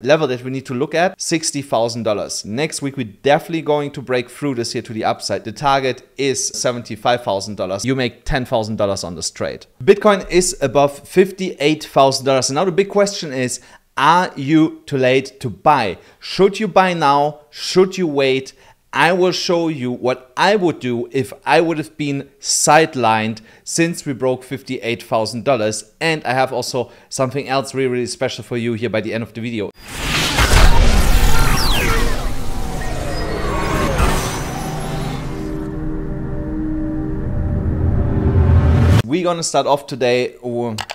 Level that we need to look at, $60,000. Next week, we're definitely going to break through this here to the upside. The target is $75,000. You make $10,000 on this trade. Bitcoin is above $58,000. And now the big question is, are you too late to buy? Should you buy now? Should you wait? I will show you what I would do if I would have been sidelined since we broke $58,000. And I have also something else really, really special for you here by the end of the video. We're gonna start off today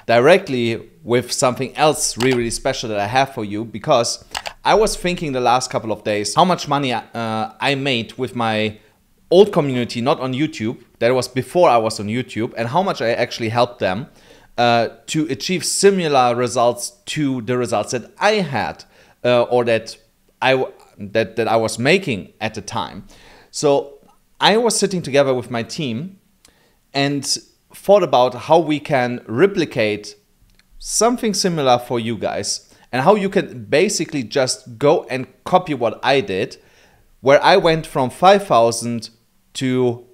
directly with something else really, really special that I have for you, because I was thinking the last couple of days how much money I made with my old community, not on YouTube, that was before I was on YouTube, and how much I actually helped them to achieve similar results to the results that I had or that I was making at the time. So I was sitting together with my team and thought about how we can replicate something similar for you guys, and how you can basically just go and copy what I did, where I went from $5,000 to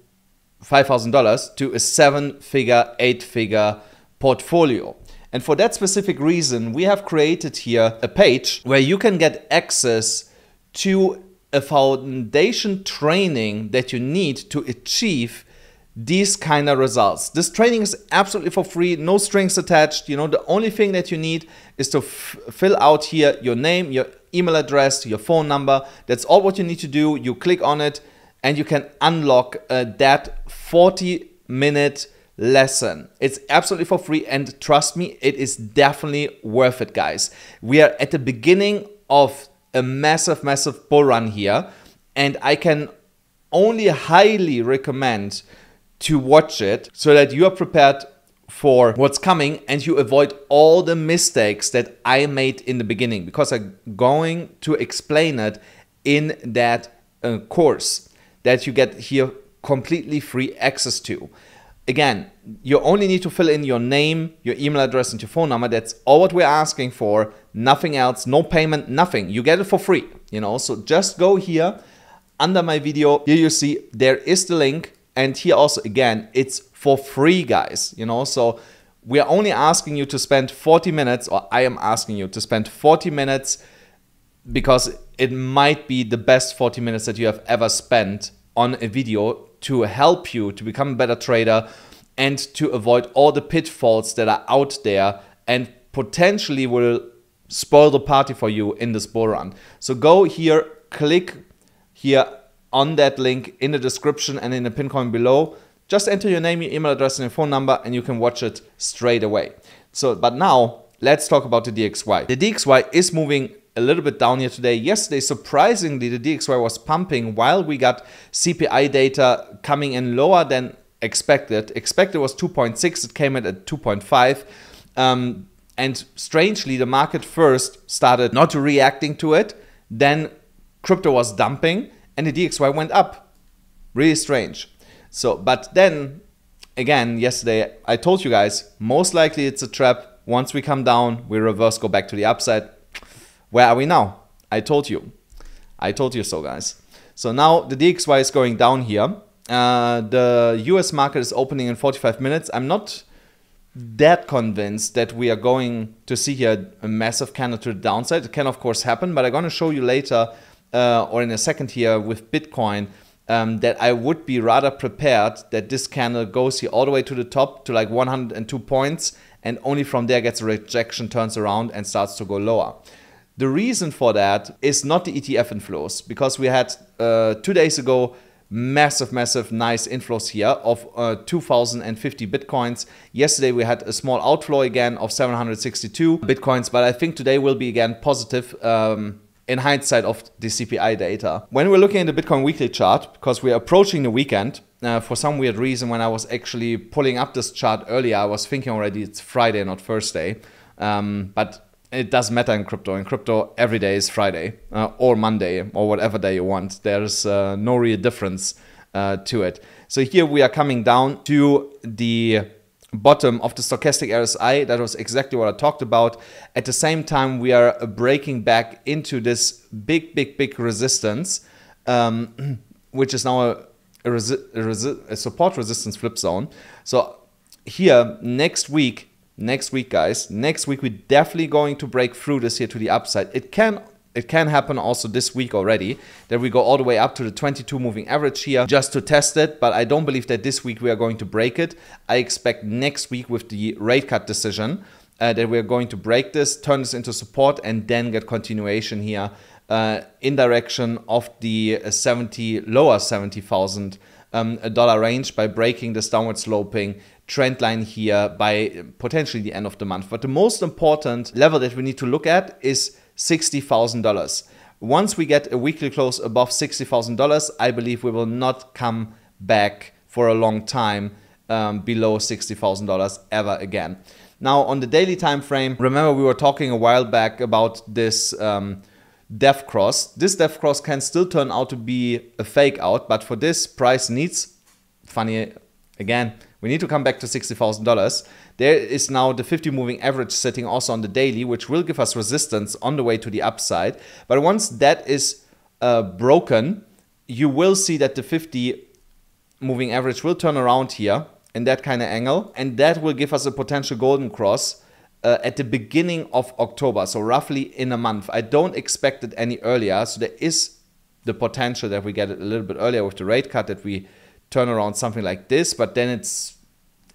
$5,000 to a 7-figure, 8-figure portfolio. And for that specific reason, we have created here a page where you can get access to a foundation training that you need to achieve these kind of results. This training is absolutely for free, no strings attached. You know, the only thing that you need is to fill out here your name, your email address, your phone number. That's all what you need to do. You click on it and you can unlock that 40-minute lesson. It's absolutely for free, and trust me, it is definitely worth it, guys. We are at the beginning of a massive, massive bull run here, and I can only highly recommend to watch it so that you are prepared for what's coming and you avoid all the mistakes that I made in the beginning, because I'm going to explain it in that course that you get here completely free access to. Again, you only need to fill in your name, your email address, and your phone number. That's all what we're asking for, nothing else, no payment, nothing. You get it for free, you know. So just go here under my video. Here you see there is the link. And here also, again, it's for free, guys, you know. So we are only asking you to spend 40 minutes, or I am asking you to spend 40 minutes, because it might be the best 40 minutes that you have ever spent on a video to help you to become a better trader and to avoid all the pitfalls that are out there and potentially will spoil the party for you in this bull run. So go here, click here on that link in the description and in the pin comment below. Just enter your name, your email address, and your phone number, and you can watch it straight away. So, but now let's talk about the DXY. The DXY is moving a little bit down here today. Yesterday, surprisingly, the DXY was pumping while we got CPI data coming in lower than expected. Expected was 2.6, it came in at 2.5. And strangely, the market first started not reacting to it. Then crypto was dumping, and the DXY went up. Really strange. So, but then again, yesterday I told you guys, most likely it's a trap. Once we come down, we reverse, go back to the upside. Where are we now? I told you. I told you so, guys. So now the DXY is going down here. The US market is opening in 45 minutes. I'm not that convinced that we are going to see here a massive candle to the downside. It can of course happen, but I'm going to show you later or in a second here with Bitcoin, that I would be rather prepared that this candle goes here all the way to the top to like 102 points, and only from there gets a rejection, turns around and starts to go lower. The reason for that is not the ETF inflows, because we had 2 days ago massive nice inflows here of 2,050 Bitcoins. Yesterday we had a small outflow again of 762 Bitcoins, but I think today will be again positive in hindsight of the CPI data. When we're looking at the Bitcoin weekly chart, because we're approaching the weekend, for some weird reason, when I was actually pulling up this chart earlier, I was thinking already it's Friday, not Thursday. But it doesn't matter in crypto. In crypto, every day is Friday or Monday or whatever day you want. There's no real difference to it. So here we are coming down to the bottom of the stochastic RSI. That was exactly what I talked about. At the same time, we are breaking back into this big resistance, which is now a support resistance flip zone. So here next week guys, we're definitely going to break through this here to the upside. It can happen also this week already, that we go all the way up to the 22 moving average here just to test it, but I don't believe that this week we are going to break it. I expect next week with the rate cut decision that we're going to break this, turn this into support, and then get continuation here in direction of the lower $70,000 range by breaking this downward sloping trend line here by potentially the end of the month. But the most important level that we need to look at is $60,000. Once we get a weekly close above $60,000, I believe we will not come back for a long time below $60,000 ever again. Now on the daily time frame, remember we were talking a while back about this death cross. This death cross can still turn out to be a fake out, but for this, price needs, funny again, we need to come back to $60,000. There is now the 50 moving average sitting also on the daily, which will give us resistance on the way to the upside. But once that is broken, you will see that the 50 moving average will turn around here in that kind of angle, and that will give us a potential golden cross at the beginning of October, so roughly in a month. I don't expect it any earlier, so there is the potential that we get it a little bit earlier with the rate cut, that we turn around something like this, but then it's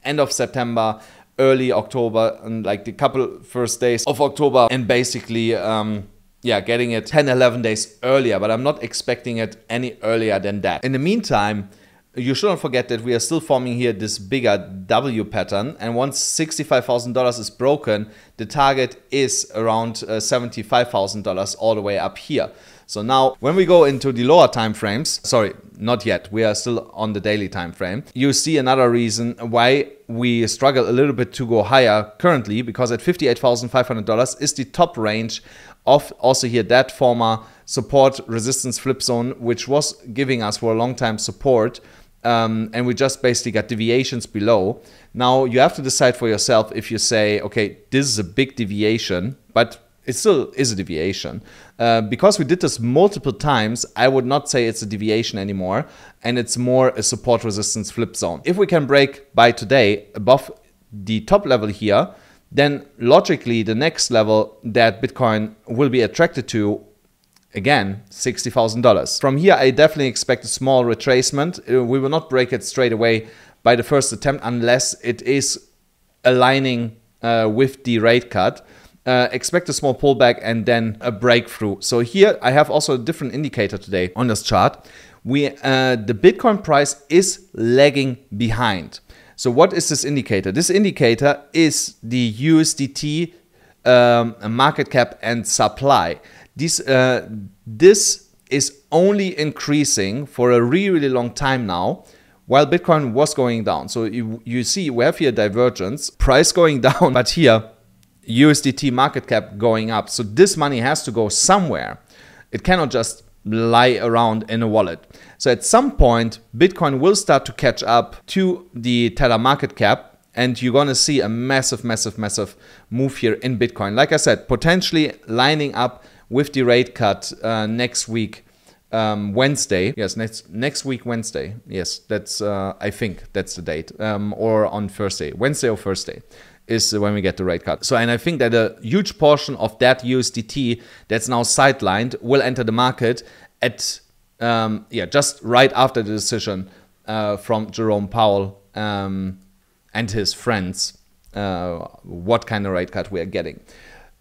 end of September, early October, and like the couple first days of October, and basically getting it 10-11 days earlier, but I'm not expecting it any earlier than that. In the meantime, you shouldn't forget that we are still forming here this bigger W pattern, and once $65,000 is broken, the target is around $75,000 all the way up here. So now when we go into the lower time frames, sorry, not yet, we are still on the daily time frame, you see another reason why we struggle a little bit to go higher currently, because at $58,500 is the top range of also here that former support resistance flip zone, which was giving us for a long time support. And we just basically got deviations below. Now you have to decide for yourself if you say, okay, this is a big deviation, but it still is a deviation. Because we did this multiple times, I would not say it's a deviation anymore, and it's more a support resistance flip zone. If we can break by today above the top level here, then logically the next level that Bitcoin will be attracted to, again, $60,000. From here, I definitely expect a small retracement. We will not break it straight away by the first attempt unless it is aligning with the rate cut. Expect a small pullback and then a breakthrough. So here I have also a different indicator today on this chart. The Bitcoin price is lagging behind. So what is this indicator? This indicator is the USDT market cap and supply. This is only increasing for a really long time now, while Bitcoin was going down. So you see we have here divergence, price going down, but here USDT market cap going up. So this money has to go somewhere. It cannot just lie around in a wallet. So at some point, Bitcoin will start to catch up to the Tether market cap, and you're going to see a massive move here in Bitcoin. Like I said, potentially lining up with the rate cut next week, Wednesday. Yes, next week, Wednesday. Yes, that's I think that's the date. Or on Thursday, Wednesday or Thursday is when we get the rate cut. So, and I think that a huge portion of that USDT that's now sidelined will enter the market at just right after the decision from Jerome Powell and his friends, what kind of rate cut we are getting.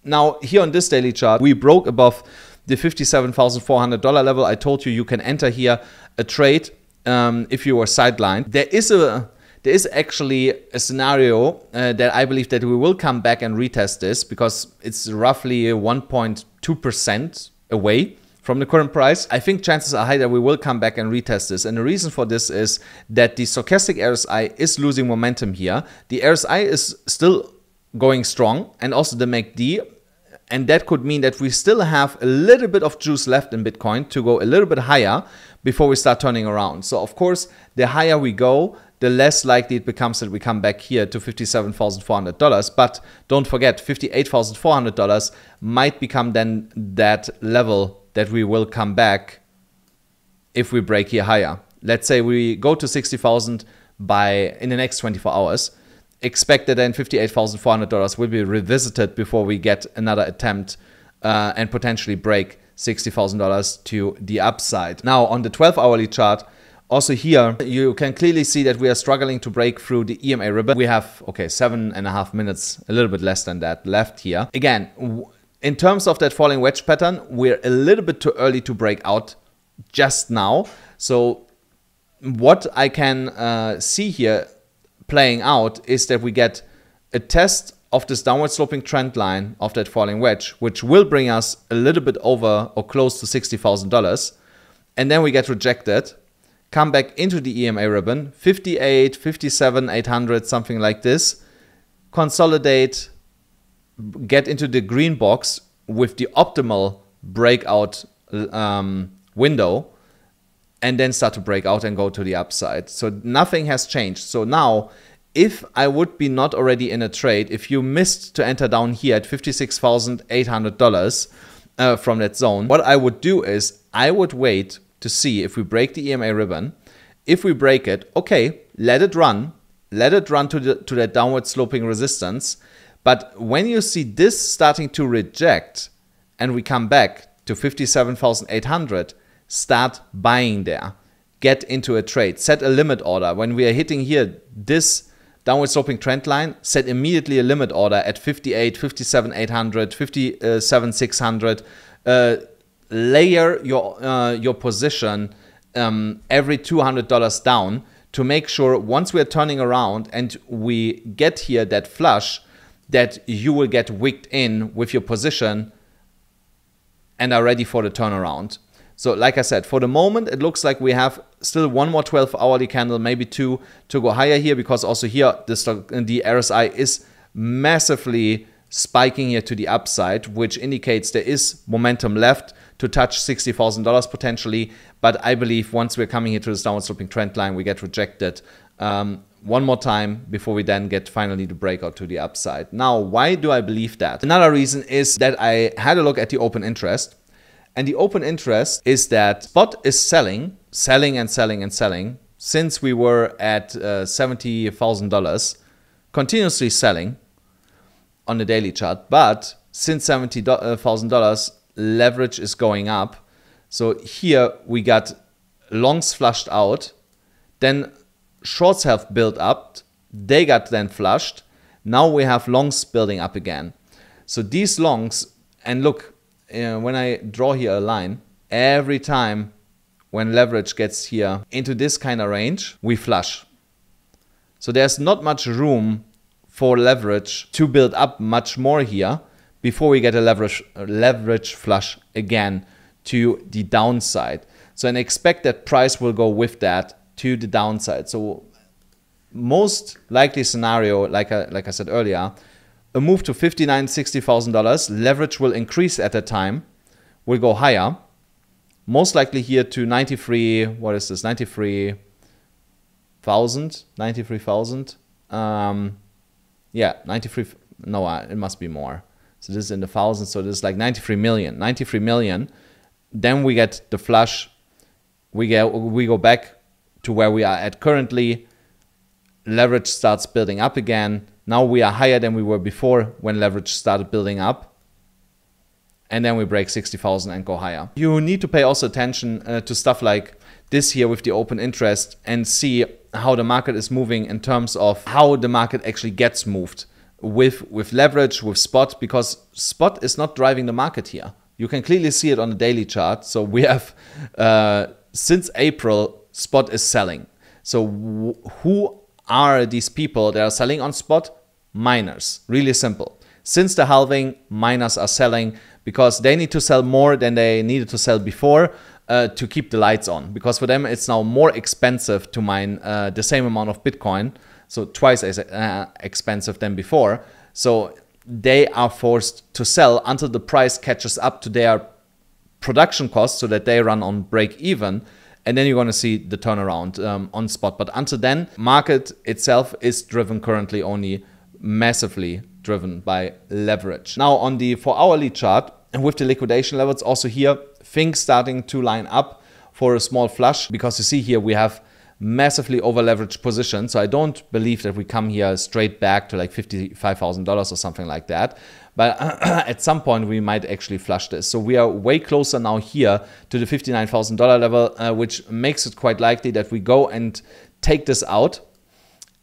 Now, here on this daily chart, we broke above the $57,400 level. I told you you can enter here a trade if you were sidelined. There is actually a scenario that I believe that we will come back and retest this, because it's roughly 1.2% away from the current price. I think chances are high that we will come back and retest this. And the reason for this is that the stochastic RSI is losing momentum here. The RSI is still going strong, and also the MACD. And that could mean that we still have a little bit of juice left in Bitcoin to go a little bit higher before we start turning around. So of course, the higher we go, the less likely it becomes that we come back here to $57,400. But don't forget, $58,400 might become then that level that we will come back if we break here higher. Let's say we go to 60,000 in the next 24 hours. Expect that then $58,400 will be revisited before we get another attempt and potentially break $60,000 to the upside. Now on the 12-hourly chart, also here, you can clearly see that we are struggling to break through the EMA ribbon. We have, okay, 7.5 minutes, a little bit less than that left here. Again, in terms of that falling wedge pattern, we're a little bit too early to break out just now. So what I can see here playing out is that we get a test of this downward sloping trend line of that falling wedge, which will bring us a little bit over or close to $60,000. And then we get rejected, come back into the EMA ribbon, 58, 57, 800, something like this, consolidate, get into the green box with the optimal breakout window, and then start to break out and go to the upside. So nothing has changed. So now, if I would be not already in a trade, if you missed to enter down here at $56,800 from that zone, what I would do is I would wait to see if we break the EMA ribbon. If we break it, okay, let it run to that downward sloping resistance. But when you see this starting to reject and we come back to 57,800, start buying there. Get into a trade. Set a limit order. When we are hitting here this downward sloping trend line, set immediately a limit order at 58, 57,800, 57,600. Layer your position every $200 down to make sure once we are turning around and we get here that flush, that you will get wicked in with your position and are ready for the turnaround. So like I said, for the moment, it looks like we have still one more 12-hourly candle, maybe two to go higher here, because also here the RSI is massively spiking here to the upside, which indicates there is momentum left to touch $60,000 potentially. But I believe once we're coming here to this downward sloping trend line, we get rejected one more time before we then get finally the breakout to the upside. Now, why do I believe that? Another reason is that I had a look at the open interest. And the open interest is that spot is selling since we were at $70,000, continuously selling on the daily chart. But since $70,000, leverage is going up. So here we got longs flushed out, then shorts have built up, they got then flushed. Now we have longs building up again. So these longs, and look, when I draw here a line, every time when leverage gets here into this kind of range, we flush. So there's not much room for leverage to build up much more here before we get a leverage flush again to the downside. So and expect that price will go with that to the downside. So most likely scenario, like I said earlier, a move to $59,000, $60,000, leverage will increase at that time, will go higher, most likely here to 93, what is this, 93,000, yeah, 93, no, it must be more. So this is in the thousands, so this is like 93 million. Then we get the flush, we go back to where we are at currently, leverage starts building up again. Now we are higher than we were before when leverage started building up. And then we break 60,000 and go higher. You need to pay also attention to stuff like this here with the open interest and see how the market is moving in terms of how the market actually gets moved with leverage, with spot, because spot is not driving the market here. You can clearly see it on the daily chart. So we have, since April, spot is selling. So who are these people that are selling on spot? Miners. Really simple. Since the halving, miners are selling because they need to sell more than they needed to sell before to keep the lights on. Because for them, it's now more expensive to mine the same amount of Bitcoin. So twice as expensive than before. So they are forced to sell until the price catches up to their production costs so that they run on break even. and then you're going to see the turnaround on spot. But until then, market itself is driven currently only massively driven by leverage. Now on the 4-hourly chart, with the liquidation levels, also here things starting to line up for a small flush, because you see here we have massively over leveraged position. So I don't believe that we come here straight back to like $55,000 or something like that. But at some point we might actually flush this. So we are way closer now here to the $59,000 level, which makes it quite likely that we go and take this out.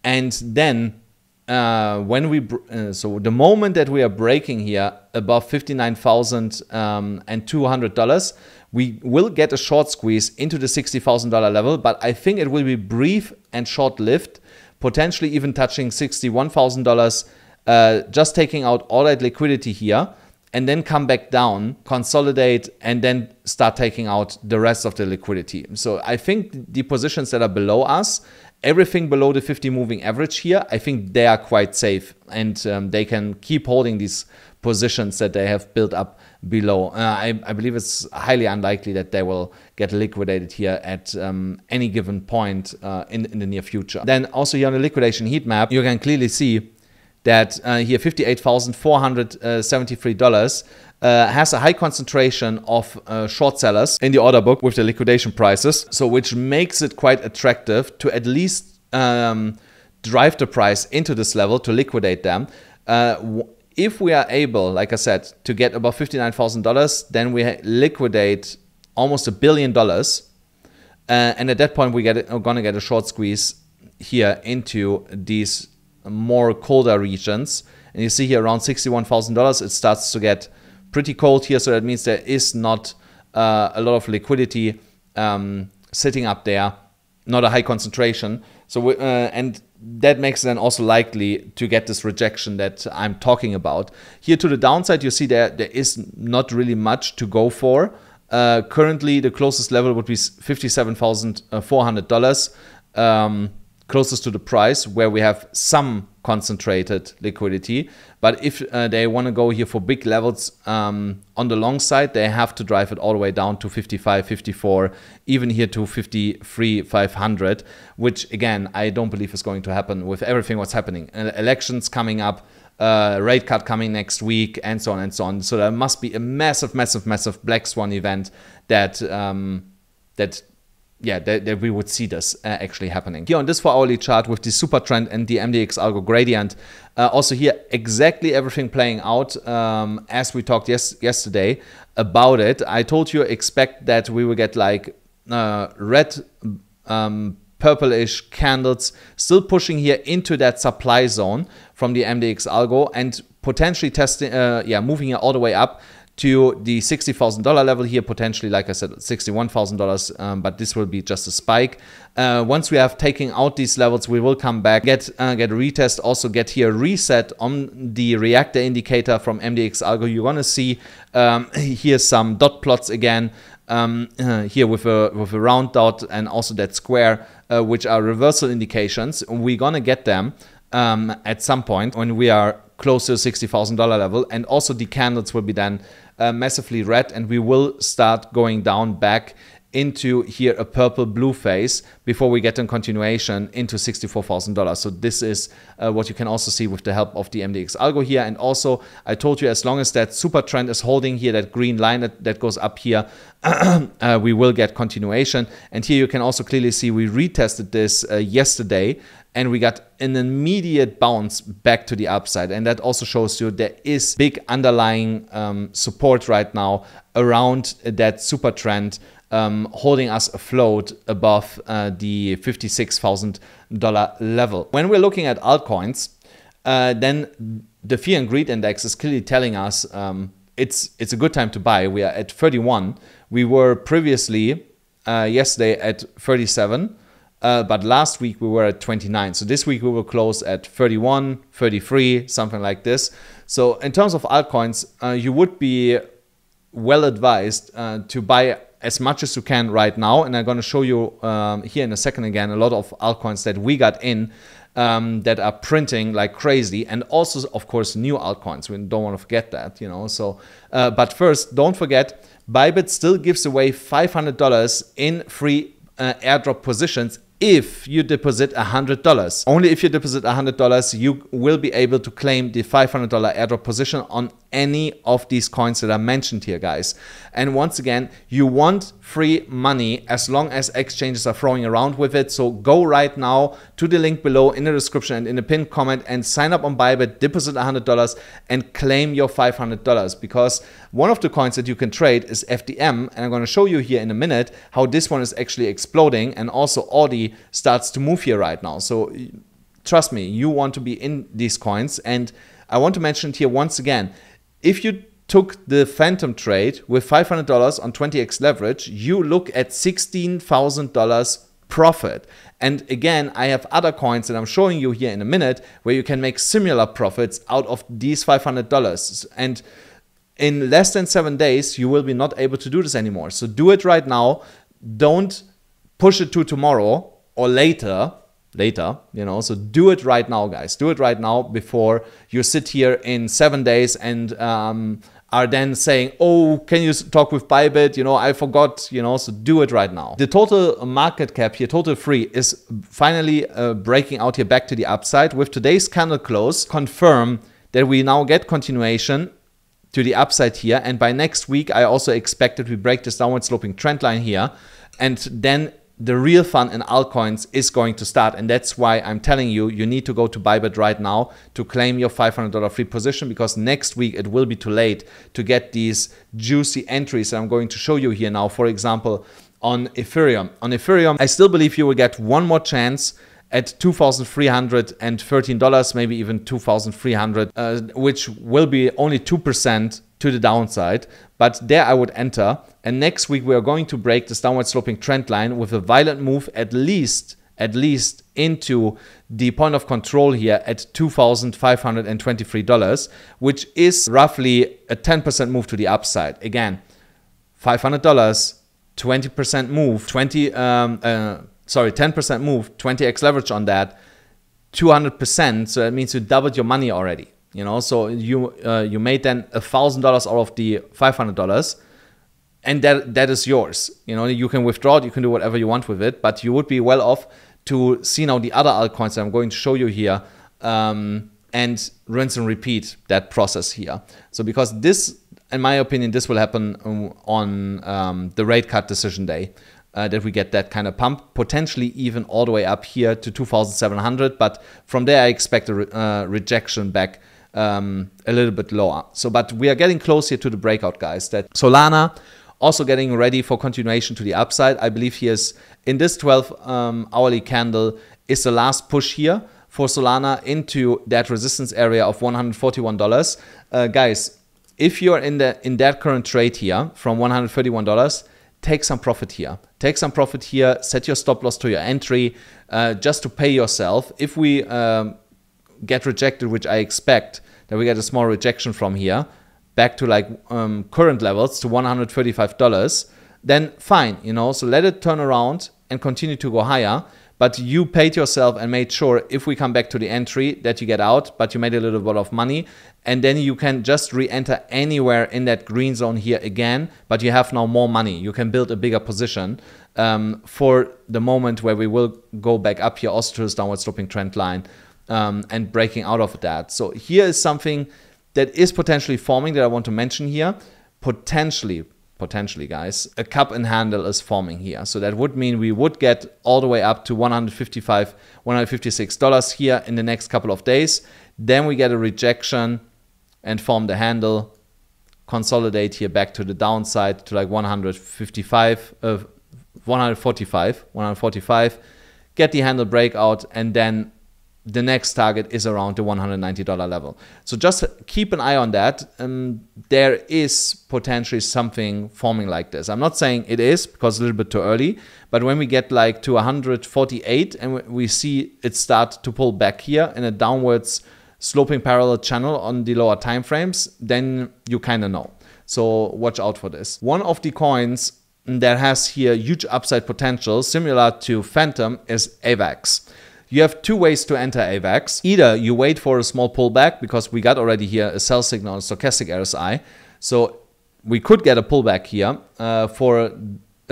And then when we, so the moment that we are breaking here above $59,200, we will get a short squeeze into the $60,000 level, but I think it will be brief and short-lived, potentially even touching $61,000, just taking out all that liquidity here, and then come back down, consolidate, and then start taking out the rest of the liquidity. So I think the positions that are below us, everything below the 50 moving average here, I think they are quite safe, and they can keep holding these positions that they have built up below. I believe it's highly unlikely that they will get liquidated here at any given point in the near future. Then also here on the liquidation heat map, you can clearly see that here $58,473 has a high concentration of short sellers in the order book with the liquidation prices, so which makes it quite attractive to at least drive the price into this level to liquidate them. If we are able, like I said, to get above $59,000, then we liquidate almost $1 billion. And at that point, we're gonna get a short squeeze here into these more colder regions. And you see here around $61,000, it starts to get pretty cold here. So that means there is not a lot of liquidity sitting up there, not a high concentration. So and that makes it then also likely to get this rejection that I'm talking about. Here to the downside, you see there is not really much to go for. Currently, the closest level would be $57,400, closest to the price, where we have some concentrated liquidity. But if they want to go here for big levels on the long side, they have to drive it all the way down to 55, 54, even here to 53,500, which again, I don't believe is going to happen with everything what's happening. Elections coming up, rate cut coming next week, and so on and so on. So there must be a massive, massive, massive black swan event that that we would see this actually happening. Here on this 4-hourly chart with the super trend and the MDX algo gradient, also here exactly everything playing out as we talked yesterday about it. I told you expect that we will get like red, purplish candles still pushing here into that supply zone from the MDX algo and potentially testing, moving it all the way up to the $60,000 level here, potentially, like I said, $61,000, but this will be just a spike. Once we have taken out these levels, we will come back, get a retest, also get here a reset on the reactor indicator from MDX algo. You're gonna see here some dot plots again, here with a round dot and also that square, which are reversal indications. We're gonna get them at some point when we are close to the $60,000 level, and also the candles will be then massively red, and we will start going down back into here a purple blue phase before we get in continuation into $64,000. So this is what you can also see with the help of the MDX algo here. And also I told you, as long as that super trend is holding here, that green line that goes up here, we will get continuation. And here you can also clearly see we retested this yesterday, and we got an immediate bounce back to the upside. And that also shows you there is big underlying support right now around that super trend, holding us afloat above the $56,000 level. When we're looking at altcoins, then the fear and greed index is clearly telling us it's a good time to buy. We are at 31. We were previously yesterday at 37. But last week we were at 29. So this week we will close at 31, 33, something like this. So in terms of altcoins, you would be well advised to buy as much as you can right now. And I'm going to show you here in a second again a lot of altcoins that we got in that are printing like crazy, and also of course new altcoins. We don't want to forget that, you know. So but first, don't forget, Bybit still gives away $500 in free airdrop positions if you deposit $100. Only if you deposit $100, you will be able to claim the $500 airdrop position on any of these coins that are mentioned here, guys. And once again, you want free money as long as exchanges are throwing around with it. So go right now to the link below in the description and in the pinned comment and sign up on Bybit, deposit $100 and claim your $500, because one of the coins that you can trade is FDM, and I'm going to show you here in a minute how this one is actually exploding, and also Audi starts to move here right now. So trust me, you want to be in these coins. And I want to mention it here once again, if you took the Phantom trade with $500 on 20x leverage, you look at $16,000 profit. And again, I have other coins that I'm showing you here in a minute where you can make similar profits out of these $500. And in less than 7 days, you will be not able to do this anymore. So do it right now. Don't push it to tomorrow or later, you know. So do it right now, guys. Do it right now before you sit here in 7 days and are then saying, oh, can you talk with Bybit? You know, I forgot, you know. So do it right now. The total market cap here, total free, is finally breaking out here back to the upside. With today's candle close, confirm that we now get continuation to the upside here, and by next week I also expect that we break this downward sloping trend line here, and then the real fun in altcoins is going to start. And that's why I'm telling you, you need to go to Bybit right now to claim your $500 free position, because next week it will be too late to get these juicy entries that I'm going to show you here now. For example, on Ethereum. On Ethereum, I still believe you will get one more chance at $2,313, maybe even $2,300, which will be only 2% to the downside. But there I would enter. And next week we are going to break this downward sloping trend line with a violent move at least into the point of control here at $2,523, which is roughly a 10% move to the upside. Again, $500, 20% move, 10% move, 20x leverage on that, 200%. So that means you doubled your money already. You know, so you made then $1,000 out of the $500, and that is yours. You know, you can withdraw it, you can do whatever you want with it, but you would be well off to see now the other altcoins that I'm going to show you here, and rinse and repeat that process here. So because this, in my opinion, this will happen on the rate cut decision day. That we get that kind of pump, potentially even all the way up here to 2,700, but from there I expect a rejection back a little bit lower. So, but we are getting close here to the breakout, guys. That Solana also getting ready for continuation to the upside. I believe here is in this 12 hourly candle is the last push here for Solana into that resistance area of $141. Guys, if you're in that current trade here from $131, take some profit here. Take some profit here. Set your stop loss to your entry just to pay yourself. If we get rejected, which I expect that we get a small rejection from here, back to like current levels to $135, then fine, you know. So let it turn around and continue to go higher. But you paid yourself and made sure if we come back to the entry that you get out, but you made a little bit of money. And then you can just re-enter anywhere in that green zone here again, but you have now more money. You can build a bigger position for the moment where we will go back up here also to this downward sloping trend line and breaking out of that. So here is something that is potentially forming that I want to mention here. Potentially, guys, a cup and handle is forming here. So that would mean we would get all the way up to $155, $156 here in the next couple of days. Then we get a rejection and form the handle, consolidate here back to the downside to like 145, get the handle breakout, and then the next target is around the $190 level. So just keep an eye on that. There is potentially something forming like this. I'm not saying it is, because it's a little bit too early, but when we get like to 148 and we see it start to pull back here in a downwards sloping parallel channel on the lower time frames, then you kind of know. So watch out for this. One of the coins that has here huge upside potential, similar to Phantom, is AVAX. You have two ways to enter AVAX. Either you wait for a small pullback, because we got already here a sell signal on stochastic RSI. So we could get a pullback here for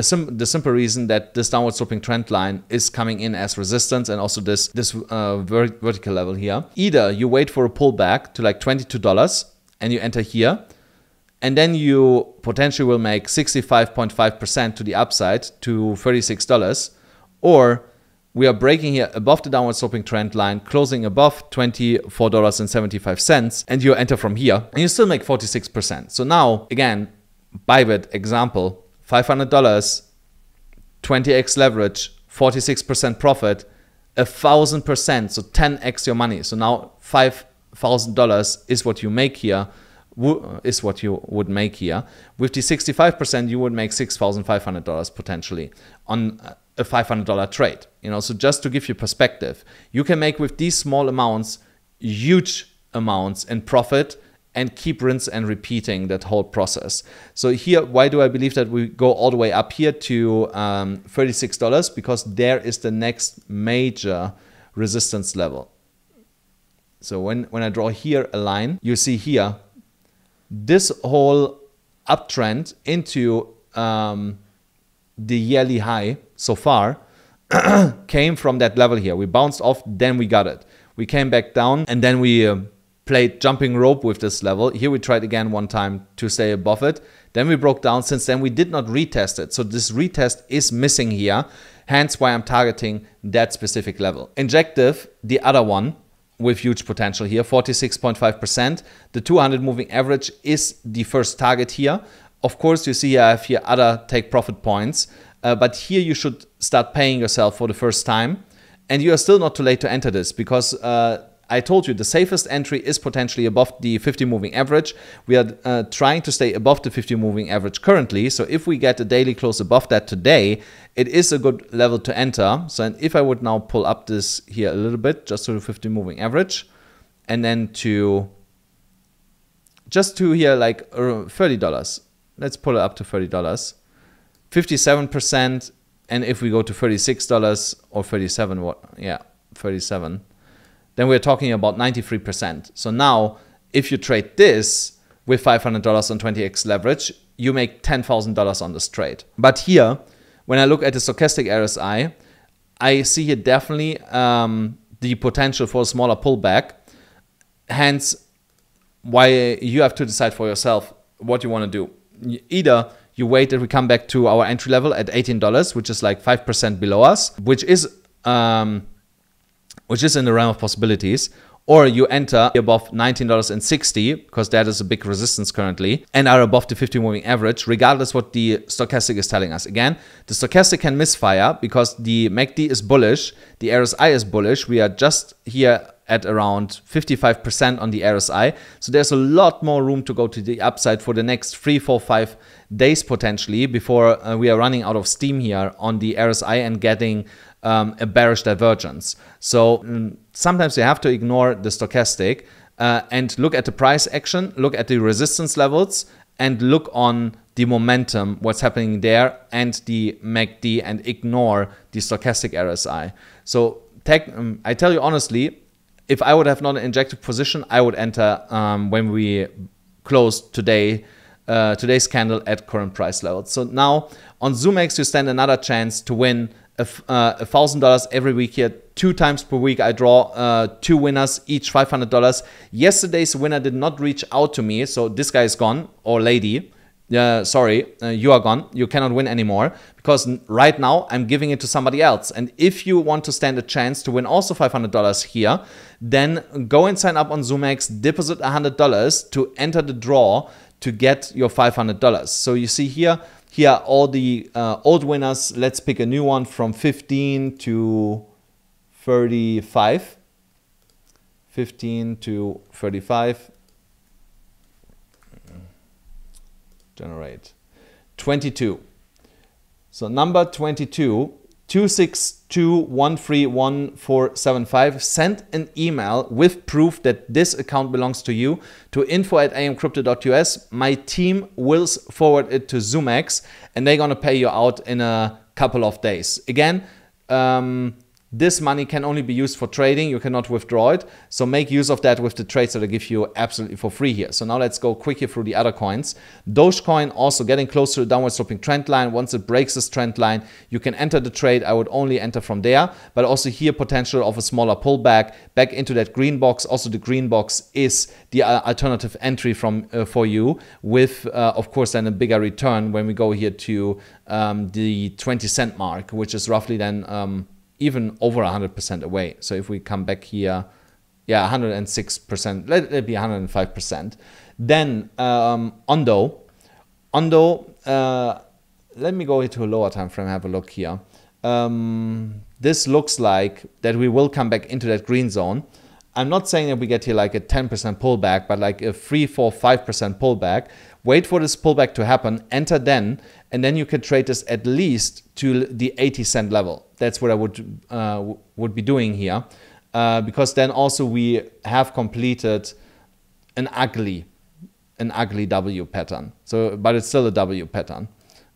the simple reason that this downward sloping trend line is coming in as resistance, and also this vertical level here. Either you wait for a pullback to like $22 and you enter here, and then you potentially will make 65.5% to the upside to $36, or we are breaking here above the downward sloping trend line, closing above $24.75, and you enter from here and you still make 46%. So now again, Bybit example, $500, 20x leverage, 46% profit, 1,000%, so 10x your money. So now $5,000 is what you make here, is what you would make here. With the 65%, you would make $6,500 potentially on a $500 trade. You know, so just to give you perspective, you can make with these small amounts huge amounts in profit and keep rinse and repeating that whole process. So here, why do I believe that we go all the way up here to $36? Because there is the next major resistance level. So when I draw here a line, you see here, this whole uptrend into the yearly high so far came from that level here. We bounced off, then we got it. We came back down, and then we played jumping rope with this level. Here we tried again one time to stay above it. Then we broke down. Since then we did not retest it. So this retest is missing here. Hence why I'm targeting that specific level. Injective, the other one, with huge potential here, 46.5%. The 200 moving average is the first target here. Of course, you see I have here other take profit points, but here you should start paying yourself for the first time. And you are still not too late to enter this, because I told you the safest entry is potentially above the 50 moving average. We are trying to stay above the 50 moving average currently. So if we get a daily close above that today, it is a good level to enter. So and if I would now pull up this here a little bit, just to the 50 moving average, and then to just to here like $30. Let's pull it up to $30. 57%. And if we go to $36 or 37, what? Yeah, 37. Then we're talking about 93%. So now, if you trade this with $500 on 20x leverage, you make $10,000 on this trade. But here, when I look at the stochastic RSI, I see here definitely the potential for a smaller pullback. Hence, why you have to decide for yourself what you want to do. Either you wait that we come back to our entry level at $18, which is like 5% below us, which is in the realm of possibilities, or you enter above $19.60, because that is a big resistance currently, and are above the 50 moving average, regardless what the stochastic is telling us. Again, the stochastic can misfire because the MACD is bullish, the RSI is bullish. We are just here at around 55% on the RSI. So there's a lot more room to go to the upside for the next 3, 4, 5 days potentially, before we are running out of steam here on the RSI and getting a bearish divergence. So sometimes you have to ignore the stochastic and look at the price action, look at the resistance levels, and look on the momentum, what's happening there, and the MACD, and ignore the stochastic RSI. So I tell you honestly, if I would have not an injective position, I would enter when we close today's candle at current price levels. So now on ZoomX, you stand another chance to win $1,000 every week here. 2 times per week I draw 2 winners, each $500. Yesterday's winner did not reach out to me, so this guy is gone, or lady. Sorry, you are gone. You cannot win anymore, because right now I'm giving it to somebody else. And if you want to stand a chance to win also $500 here, then go and sign up on ZoomX, deposit $100 to enter the draw to get your $500. So you see here are all the old winners. Let's pick a new one from 15 to 35. 15 to 35. Generate 22. So number 22, 262131475. Send an email with proof that this account belongs to you to info@amcrypto.us. My team will forward it to ZoomX, and they're gonna pay you out in a couple of days. Again, This money can only be used for trading. You cannot withdraw it. So make use of that with the trades that I give you absolutely for free here. So now let's go quickly through the other coins. Dogecoin also getting close to the downward sloping trend line. Once it breaks this trend line, you can enter the trade. I would only enter from there, but also here potential of a smaller pullback back into that green box. Also the green box is the alternative entry for you with, of course, then a bigger return when we go here to the 20-cent mark, which is roughly then even over 100% away. So if we come back here, yeah, 106%, let it be 105%. Then Ondo, let me go into a lower time frame, have a look here. This looks like that we will come back into that green zone. I'm not saying that we get here like a 10% pullback, but like a 3, 4, 5% pullback. Wait for this pullback to happen, enter then, and then you can trade this at least to the 80-cent level. That's what I would be doing here, because then also we have completed an ugly W pattern. So, but it's still a W pattern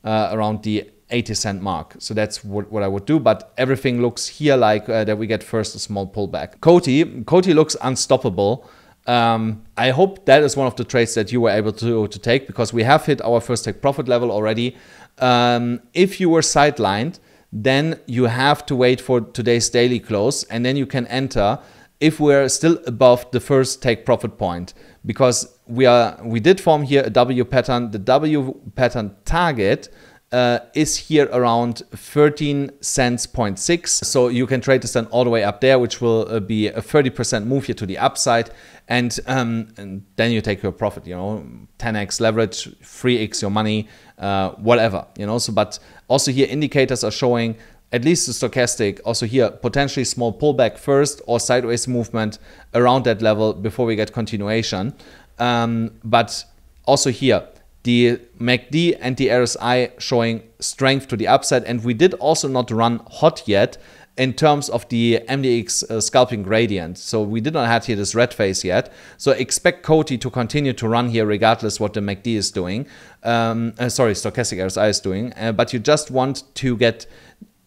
around the 80-cent mark. So that's what I would do. But everything looks here like that we get first a small pullback. Coty looks unstoppable. I hope that is one of the trades that you were able to take, because we have hit our first take profit level already. If you were sidelined, then you have to wait for today's daily close, and then you can enter if we're still above the first take profit point, because we did form here a W pattern. The W pattern target is here around 13 cents 0.6. So you can trade this then all the way up there, which will be a 30% move here to the upside. And then you take your profit, 10x leverage, 3x your money, whatever, So, but also here indicators are showing, at least the stochastic, also here potentially small pullback first or sideways movement around that level before we get continuation. But also here, the MACD and the RSI showing strength to the upside. And we did also not run hot yet in terms of the MDX scalping gradient. So we did not have here this red phase yet. So expect Coty to continue to run here regardless what the MACD is doing. Sorry, stochastic RSI is doing. But you just want to get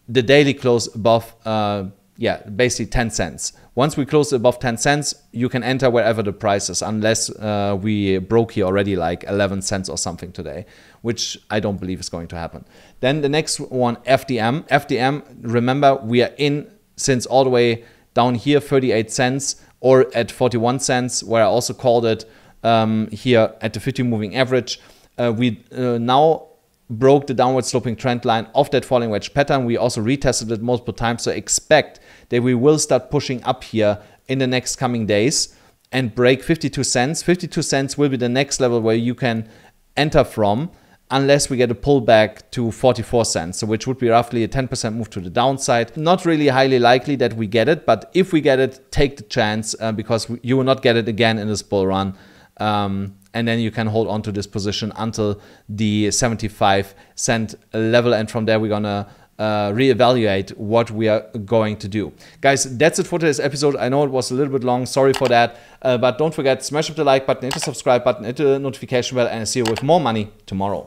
the daily close above, basically 10 cents. Once we close above 10 cents, you can enter wherever the price is, unless we broke here already like 11 cents or something today, which I don't believe is going to happen. Then the next one, FDM. FDM, remember, we are in since all the way down here, 38 cents or at 41 cents, where I also called it here at the 50 moving average. We now broke the downward sloping trend line of that falling wedge pattern. We also retested it multiple times, so expect that we will start pushing up here in the next coming days and break 52 cents. 52 cents will be the next level where you can enter from, unless we get a pullback to 44 cents, so which would be roughly a 10% move to the downside. Not really highly likely that we get it, but if we get it, take the chance, because you will not get it again in this bull run. And then you can hold on to this position until the 75-cent level. And from there, we're going to reevaluate what we are going to do. Guys, that's it for today's episode. I know it was a little bit long. Sorry for that. But don't forget, smash up the like button, hit the subscribe button, hit the notification bell, and I'll see you with more money tomorrow.